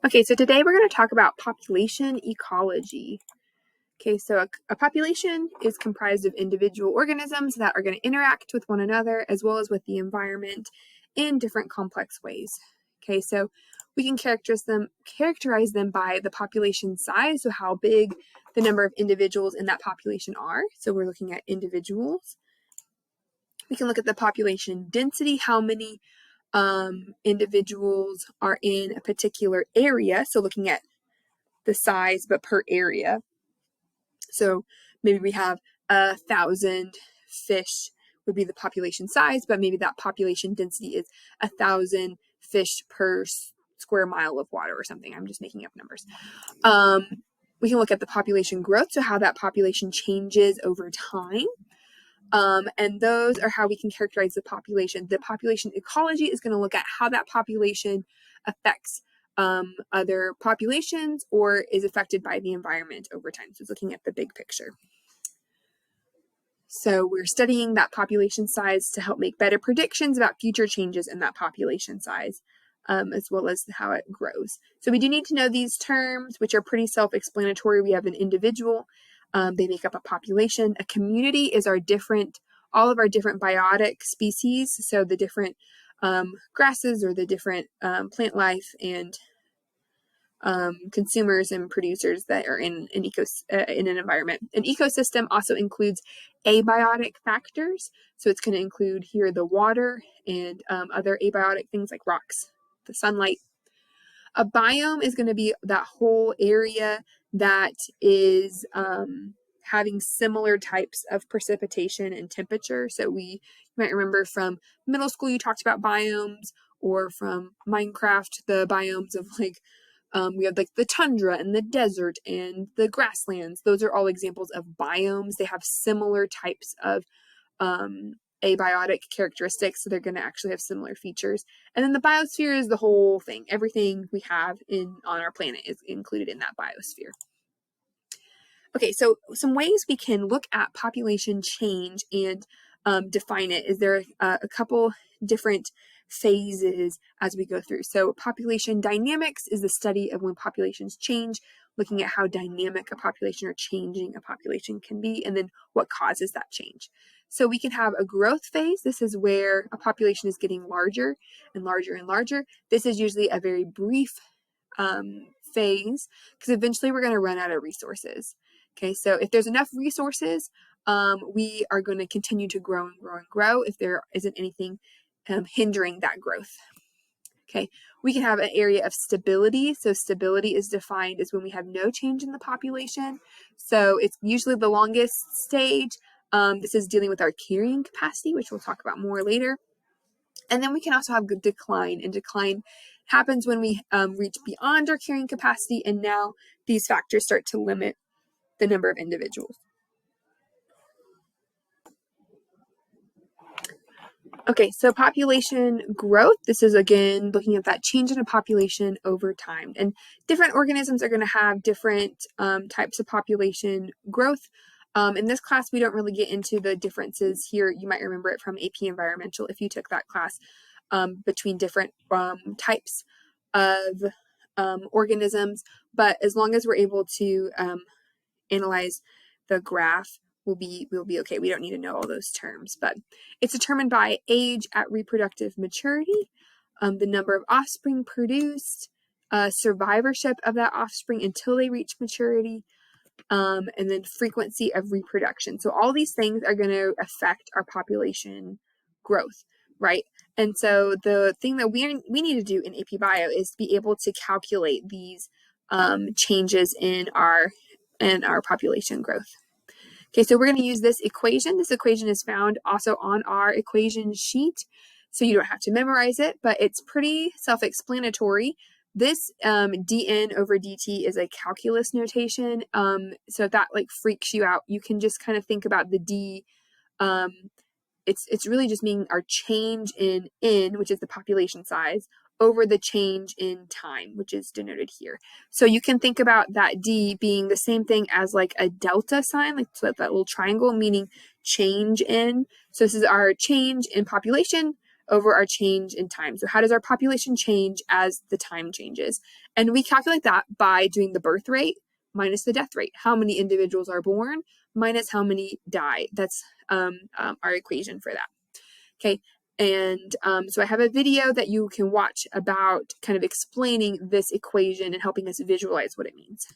Okay, so today we're going to talk about population ecology. Okay, so a population is comprised of individual organisms that are going to interact with one another as well as with the environment in different complex ways. Okay, so we can characterize them by the population size, so how big the number of individuals in that population are. So we're looking at individuals. We can look at the population density, how many individuals are in a particular area. So looking at the size, but per area. So maybe we have 1,000 fish would be the population size, but maybe that population density is 1,000 fish per square mile of water or something. I'm just making up numbers. We can look at the population growth, so how that population changes over time. And those are how we can characterize the population. The population ecology is going to look at how that population affects other populations or is affected by the environment over time. So it's looking at the big picture. So we're studying that population size to help make better predictions about future changes in that population size, as well as how it grows. So we do need to know these terms, which are pretty self-explanatory. We have an individual. They make up a population. A community is all of our different biotic species, so the different grasses or the different plant life and consumers and producers that are in an environment. An ecosystem also includes abiotic factors, so it's going to include here the water and other abiotic things like rocks, the sunlight. A biome is going to be that whole area that is having similar types of precipitation and temperature. So you might remember from middle school you talked about biomes, or from Minecraft the biomes of we have like the tundra and the desert and the grasslands. Those are all examples of biomes. They have similar types of abiotic characteristics, so they're going to actually have similar features. And then the biosphere is the whole thing. Everything we have on our planet is included in that biosphere. Okay, so some ways we can look at population change and define it is there a couple different phases as we go through. So population dynamics is the study of when populations change, looking at how dynamic a population or changing a population can be, and then what causes that change. So we can have a growth phase. This is where a population is getting larger and larger and larger. This is usually a very brief phase because eventually we're going to run out of resources. Okay, so if there's enough resources, we are going to continue to grow and grow and grow if there isn't anything hindering that growth. Okay, we can have an area of stability. So stability is defined as when we have no change in the population. So it's usually the longest stage. This is dealing with our carrying capacity, which we'll talk about more later. And then we can also have good decline, and decline happens when we reach beyond our carrying capacity, and now these factors start to limit the number of individuals. Okay, so population growth, this is again looking at that change in a population over time. And different organisms are going to have different types of population growth. In this class, we don't really get into the differences here. You might remember it from AP Environmental if you took that class, between different types of organisms. But as long as we're able to analyze the graph, we'll be okay. We don't need to know all those terms, but it's determined by age at reproductive maturity, the number of offspring produced, survivorship of that offspring until they reach maturity, and then frequency of reproduction. So all these things are going to affect our population growth, right? And so the thing that we need to do in AP Bio is to be able to calculate these changes in our population growth. Okay, so we're going to use this equation. This equation is found also on our equation sheet, so you don't have to memorize it, but it's pretty self-explanatory. This dn over dt is a calculus notation, so if that freaks you out, you can just kind of think about the d. It's really just meaning our change in n, which is the population size, over the change in time, which is denoted here. So you can think about that D being the same thing as like a delta sign, like that little triangle, meaning change in. So this is our change in population over our change in time. So how does our population change as the time changes? And we calculate that by doing the birth rate minus the death rate. How many individuals are born minus how many die. That's our equation for that. Okay, and so I have a video that you can watch about kind of explaining this equation and helping us visualize what it means.